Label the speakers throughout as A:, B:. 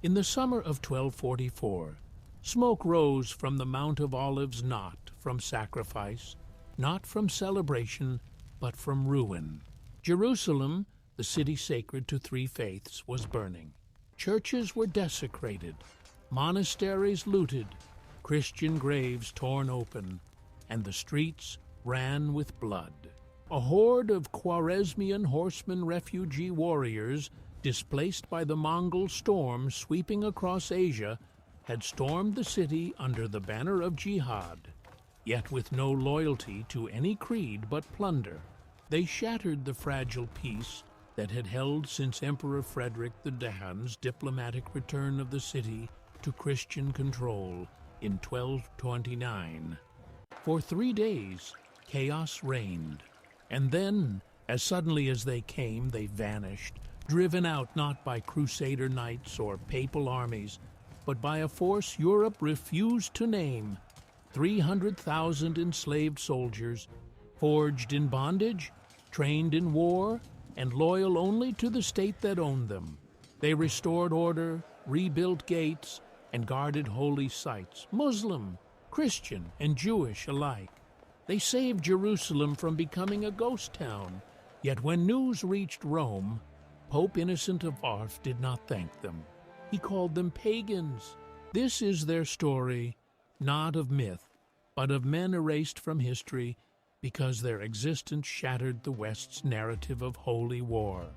A: In the summer of 1244, smoke rose from the Mount of Olives, not from sacrifice, not from celebration, but from ruin. Jerusalem, the city sacred to three faiths, was burning. Churches were desecrated, monasteries looted, Christian graves torn open, and the streets ran with blood. A horde of Khwarezmian horsemen refugee warriors, displaced by the Mongol storm sweeping across Asia, had stormed the city under the banner of jihad, yet with no loyalty to any creed but plunder. They shattered the fragile peace that had held since Emperor Frederick the Dahn's diplomatic return of the city to Christian control in 1229. For 3 days, chaos reigned, and then, as suddenly as they came, they vanished, driven out not by Crusader knights or papal armies, but by a force Europe refused to name: 300,000 enslaved soldiers, forged in bondage, trained in war, and loyal only to the state that owned them. They restored order, rebuilt gates, and guarded holy sites, Muslim, Christian, and Jewish alike. They saved Jerusalem from becoming a ghost town, yet when news reached Rome, Pope Innocent of Arf did not thank them. He called them pagans. This is their story, not of myth, but of men erased from history because their existence shattered the West's narrative of holy war.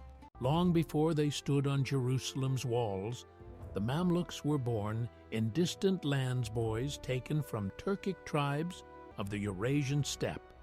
A: Long before they stood on Jerusalem's walls, the Mamluks were born in distant lands, boys taken from Turkic tribes of the Eurasian steppe,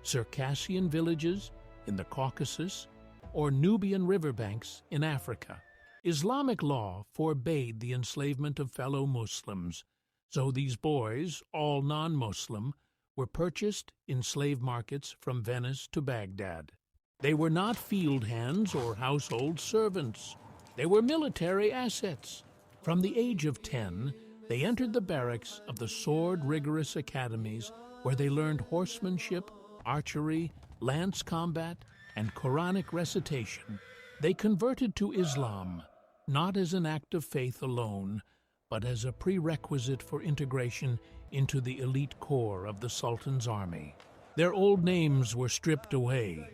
A: Circassian villages in the Caucasus, or Nubian riverbanks in Africa. Islamic law forbade the enslavement of fellow Muslims, so these boys, all non-Muslim, were purchased in slave markets from Venice to Baghdad. They were not field hands or household servants. They were military assets. From the age of 10, they entered the barracks of the sword-rigorous academies where they learned horsemanship, archery, lance combat, and Quranic recitation. They converted to Islam, not as an act of faith alone, but as a prerequisite for integration into the elite corps of the Sultan's army. Their old names were stripped away.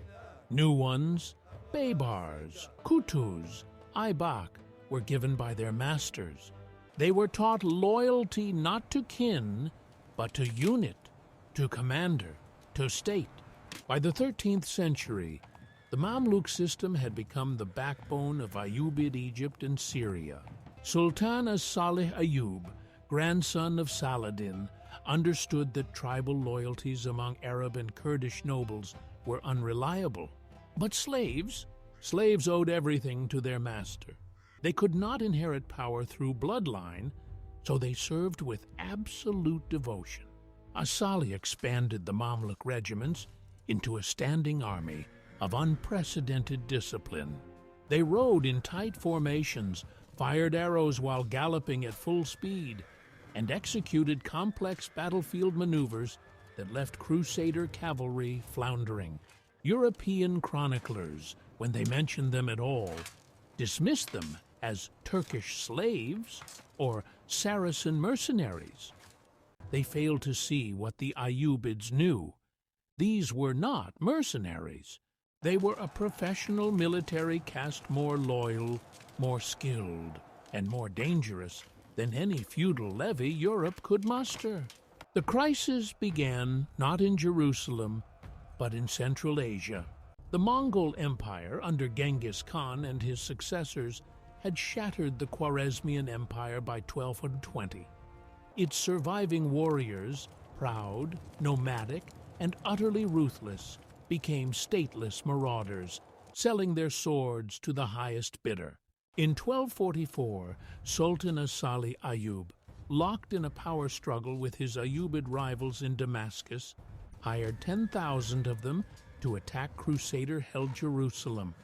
A: New ones, Baybars, Kutus, Aybak, were given by their masters. They were taught loyalty not to kin, but to unit, to commander, to state. By the 13th century, the Mamluk system had become the backbone of Ayyubid Egypt and Syria. Sultan as-Salih Ayyub, grandson of Saladin, understood that tribal loyalties among Arab and Kurdish nobles were unreliable. But slaves owed everything to their master. They could not inherit power through bloodline, so they served with absolute devotion. As-Salih expanded the Mamluk regiments into a standing army of unprecedented discipline. They rode in tight formations, fired arrows while galloping at full speed, and executed complex battlefield maneuvers that left Crusader cavalry floundering. European chroniclers, when they mentioned them at all, dismissed them as Turkish slaves or Saracen mercenaries. They failed to see what the Ayyubids knew. These were not mercenaries. They were a professional military caste, more loyal, more skilled, and more dangerous than any feudal levy Europe could muster. The crisis began not in Jerusalem, but in Central Asia. The Mongol Empire, under Genghis Khan and his successors, had shattered the Khwarezmian Empire by 1220. Its surviving warriors, proud, nomadic, and utterly ruthless, became stateless marauders, selling their swords to the highest bidder. In 1244, Sultan as-Salih Ayyub, locked in a power struggle with his Ayyubid rivals in Damascus, hired 10,000 of them to attack Crusader-held Jerusalem.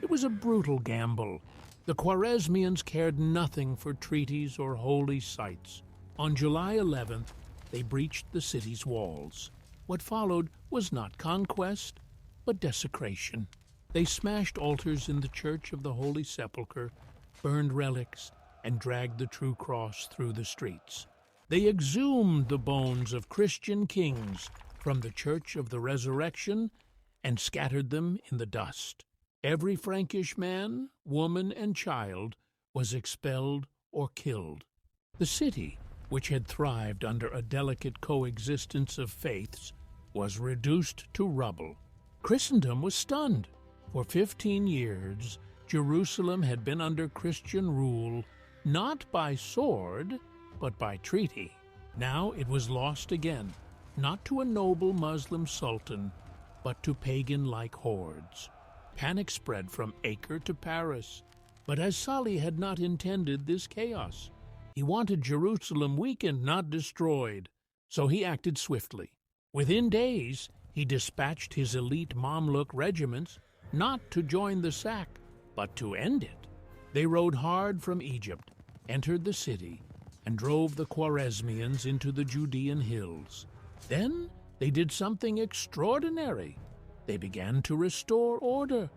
A: It was a brutal gamble. The Khwarezmians cared nothing for treaties or holy sites. On July 11th, they breached the city's walls. What followed was not conquest, but desecration. They smashed altars in the Church of the Holy Sepulchre, burned relics, and dragged the true cross through the streets. They exhumed the bones of Christian kings from the Church of the Resurrection and scattered them in the dust. Every Frankish man, woman, and child was expelled or killed. The city, which had thrived under a delicate coexistence of faiths, was reduced to rubble. Christendom was stunned. For 15 years, Jerusalem had been under Christian rule, not by sword, but by treaty. Now it was lost again, not to a noble Muslim sultan, but to pagan-like hordes. Panic spread from Acre to Paris, but as Salih had not intended this chaos. He wanted Jerusalem weakened, not destroyed, so he acted swiftly. Within days, he dispatched his elite Mamluk regiments not to join the sack, but to end it. They rode hard from Egypt, entered the city, and drove the Khwarezmians into the Judean hills. Then they did something extraordinary. They began to restore order.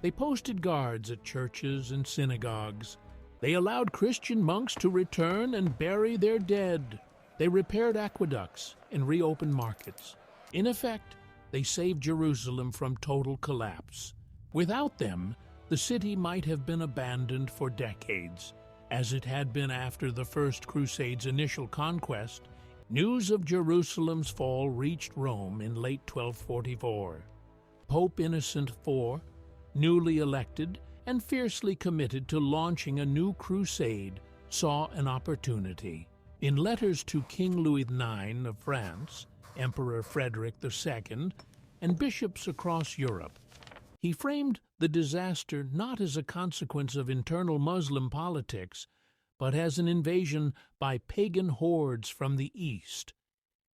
A: They posted guards at churches and synagogues. They allowed Christian monks to return and bury their dead. They repaired aqueducts and reopened markets. In effect, they saved Jerusalem from total collapse. Without them, the city might have been abandoned for decades, as it had been after the First Crusade's initial conquest. News of Jerusalem's fall reached Rome in late 1244. Pope Innocent IV, newly elected and fiercely committed to launching a new crusade, saw an opportunity. In letters to King Louis IX of France, Emperor Frederick II, and bishops across Europe, he framed the disaster not as a consequence of internal Muslim politics, but as an invasion by pagan hordes from the east.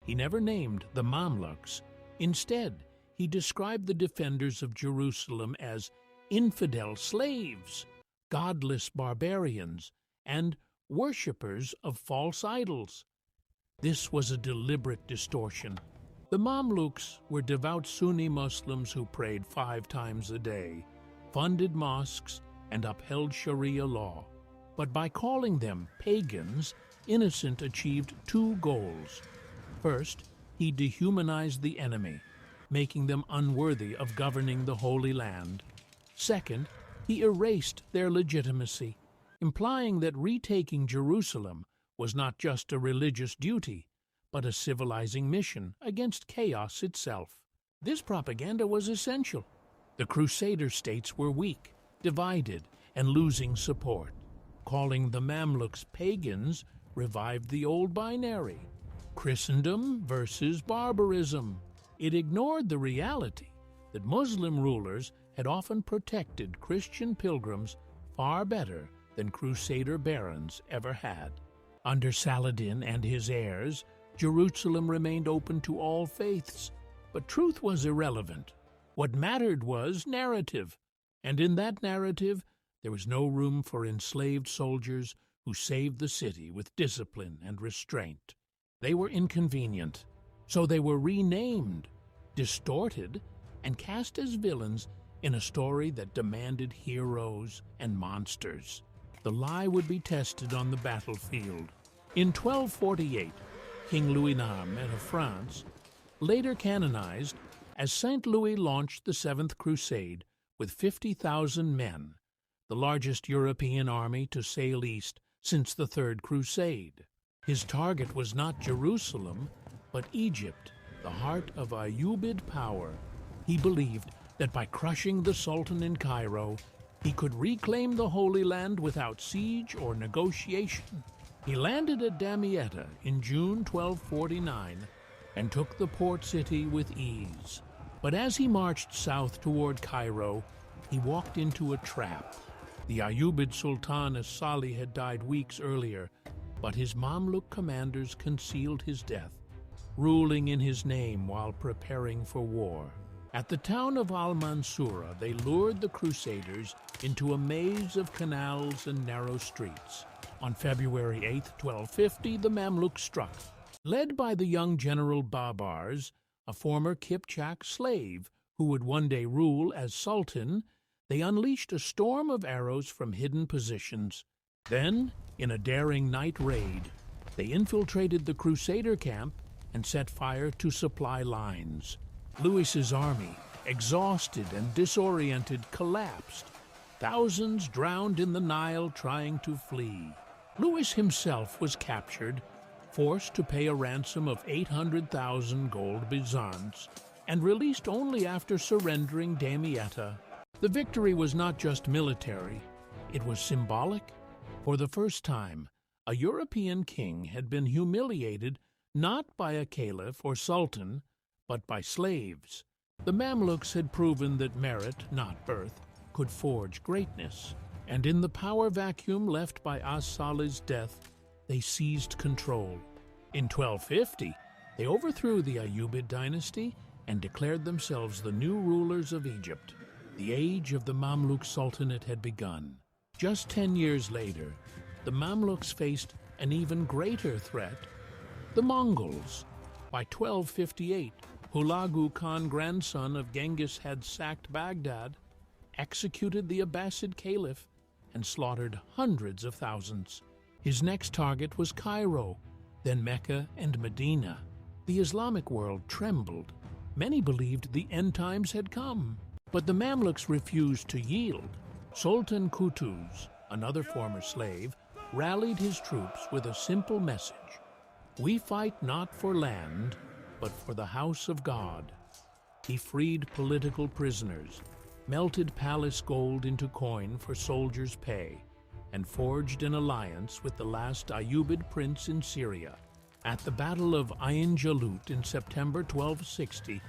A: He never named the Mamluks. Instead, he described the defenders of Jerusalem as infidel slaves, godless barbarians, and worshippers of false idols. This was a deliberate distortion. The Mamluks were devout Sunni Muslims who prayed 5 times a day, funded mosques, and upheld Sharia law. But by calling them pagans, Innocent achieved 2 goals. First, he dehumanized the enemy, making them unworthy of governing the Holy Land. Second, he erased their legitimacy, implying that retaking Jerusalem was not just a religious duty, but a civilizing mission against chaos itself. This propaganda was essential. The Crusader states were weak, divided, and losing support. Calling the Mamluks pagans revived the old binary, Christendom versus barbarism. It ignored the reality that Muslim rulers had often protected Christian pilgrims far better than Crusader barons ever had. Under Saladin and his heirs, Jerusalem remained open to all faiths, but truth was irrelevant. What mattered was narrative, and in that narrative there was no room for enslaved soldiers who saved the city with discipline and restraint. They were inconvenient, so they were renamed, distorted, and cast as villains in a story that demanded heroes and monsters. The lie would be tested on the battlefield. In 1248, King Louis IX of France, later canonized as Saint Louis, launched the Seventh Crusade with 50,000 men, the largest European army to sail east since the Third Crusade. His target was not Jerusalem, but Egypt, the heart of Ayyubid power. He believed that by crushing the Sultan in Cairo, he could reclaim the Holy Land without siege or negotiation. He landed at Damietta in June 1249 and took the port city with ease. But as he marched south toward Cairo, he walked into a trap. The Ayyubid Sultan as-Salih had died weeks earlier, but his Mamluk commanders concealed his death, ruling in his name while preparing for war. At the town of Al-Mansura, they lured the Crusaders into a maze of canals and narrow streets. On February 8, 1250, the Mamluks struck. Led by the young General Babars, a former Kipchak slave who would one day rule as Sultan, they unleashed a storm of arrows from hidden positions. Then, in a daring night raid, they infiltrated the Crusader camp and set fire to supply lines. Louis's army, exhausted and disoriented, collapsed. Thousands drowned in the Nile trying to flee. Louis himself was captured, forced to pay a ransom of 800,000 gold byzants, and released only after surrendering Damietta. The victory was not just military, it was symbolic. For the first time, a European king had been humiliated not by a caliph or sultan, but by slaves. The Mamluks had proven that merit, not birth, could forge greatness, and in the power vacuum left by as-Salih's death, they seized control. In 1250, they overthrew the Ayyubid dynasty and declared themselves the new rulers of Egypt. The age of the Mamluk Sultanate had begun. Just 10 years later, the Mamluks faced an even greater threat: the Mongols. By 1258, Hulagu Khan, grandson of Genghis, had sacked Baghdad, executed the Abbasid caliph, and slaughtered hundreds of thousands. His next target was Cairo, then Mecca and Medina. The Islamic world trembled. Many believed the end times had come. But the Mamluks refused to yield. Sultan Qutuz, another former slave, rallied his troops with a simple message: "We fight not for land, but for the house of God." He freed political prisoners, melted palace gold into coin for soldiers' pay, and forged an alliance with the last Ayyubid prince in Syria. At the Battle of Ain Jalut in September 1260,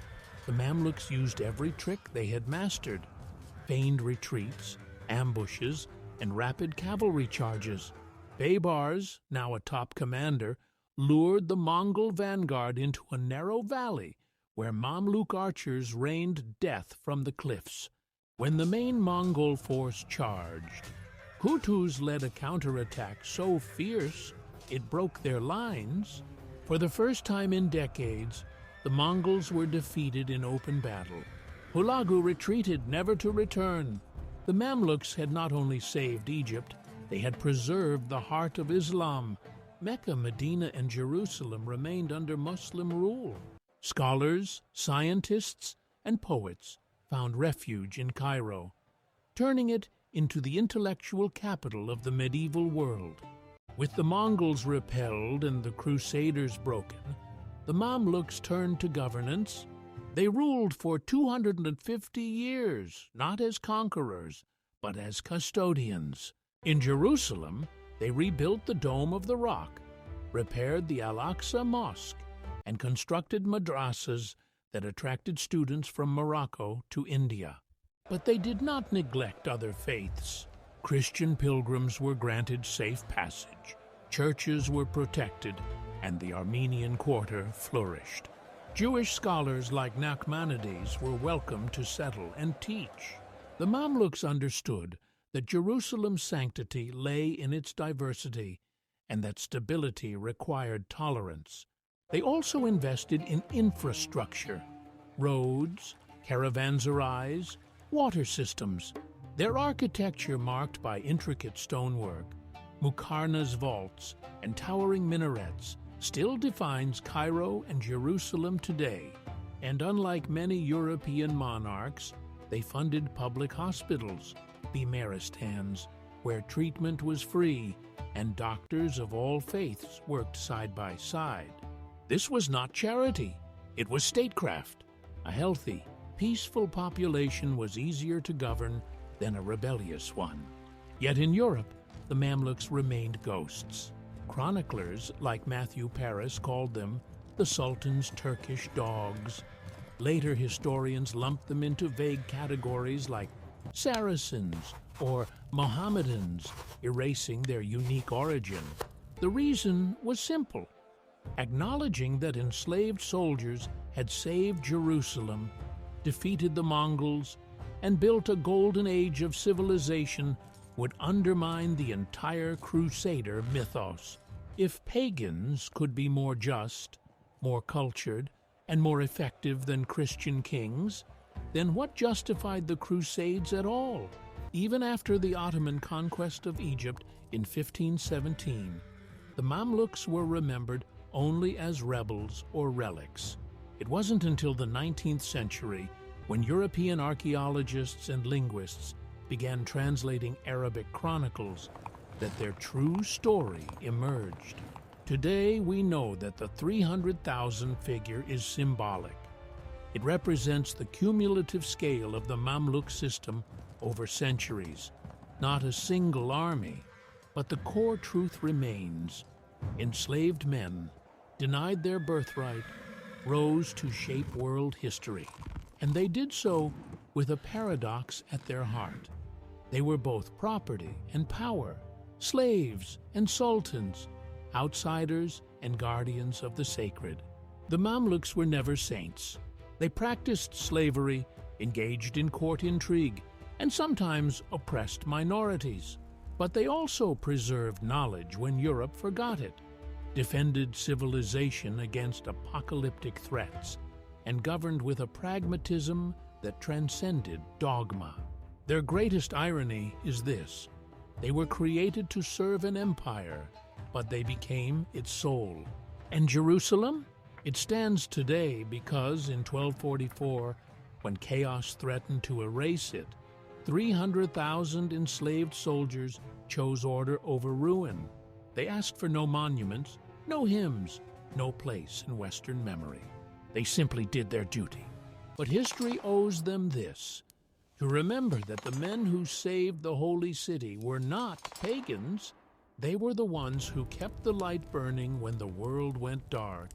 A: the Mamluks used every trick they had mastered: feigned retreats, ambushes, and rapid cavalry charges. Baybars, now a top commander, lured the Mongol vanguard into a narrow valley where Mamluk archers rained death from the cliffs. When the main Mongol force charged, Qutuz led a counterattack so fierce it broke their lines. For the first time in decades, the Mongols were defeated in open battle. Hulagu retreated, never to return. The Mamluks had not only saved Egypt, they had preserved the heart of Islam. Mecca, Medina, and Jerusalem remained under Muslim rule. Scholars, scientists, and poets found refuge in Cairo, turning it into the intellectual capital of the medieval world. With the Mongols repelled and the Crusaders broken, the Mamluks turned to governance. They ruled for 250 years, not as conquerors, but as custodians. In Jerusalem, they rebuilt the Dome of the Rock, repaired the Al-Aqsa Mosque, and constructed madrasas that attracted students from Morocco to India. But they did not neglect other faiths. Christian pilgrims were granted safe passage, churches were protected, and the Armenian quarter flourished. Jewish scholars like Nachmanides were welcome to settle and teach. The Mamluks understood that Jerusalem's sanctity lay in its diversity, and that stability required tolerance. They also invested in infrastructure: roads, caravanserais, water systems. Their architecture, marked by intricate stonework, muqarnas vaults, and towering minarets, still defines Cairo and Jerusalem today. And unlike many European monarchs, they funded public hospitals, Bimaristans, where treatment was free, and doctors of all faiths worked side by side. This was not charity, it was statecraft. A healthy, peaceful population was easier to govern than a rebellious one. Yet in Europe, the Mamluks remained ghosts. Chroniclers like Matthew Paris called them the Sultan's Turkish dogs. Later historians lumped them into vague categories like Saracens or Mohammedans, erasing their unique origin. The reason was simple: acknowledging that enslaved soldiers had saved Jerusalem, defeated the Mongols, and built a golden age of civilization would undermine the entire Crusader mythos. If pagans could be more just, more cultured, and more effective than Christian kings, then what justified the Crusades at all? Even after the Ottoman conquest of Egypt in 1517, the Mamluks were remembered only as rebels or relics. It wasn't until the 19th century when European archaeologists and linguists began translating Arabic chronicles that their true story emerged. Today, we know that the 300,000 figure is symbolic. It represents the cumulative scale of the Mamluk system over centuries, not a single army. But the core truth remains. Enslaved men, denied their birthright, rose to shape world history. And they did so with a paradox at their heart. They were both property and power, slaves and sultans, outsiders and guardians of the sacred. The Mamluks were never saints. They practiced slavery, engaged in court intrigue, and sometimes oppressed minorities. But they also preserved knowledge when Europe forgot it, defended civilization against apocalyptic threats, and governed with a pragmatism that transcended dogma. Their greatest irony is this: they were created to serve an empire, but they became its soul. And Jerusalem? It stands today because in 1244, when chaos threatened to erase it, 300,000 enslaved soldiers chose order over ruin. They asked for no monuments, no hymns, no place in Western memory. They simply did their duty. But history owes them this: to remember that the men who saved the holy city were not pagans. They were the ones who kept the light burning when the world went dark,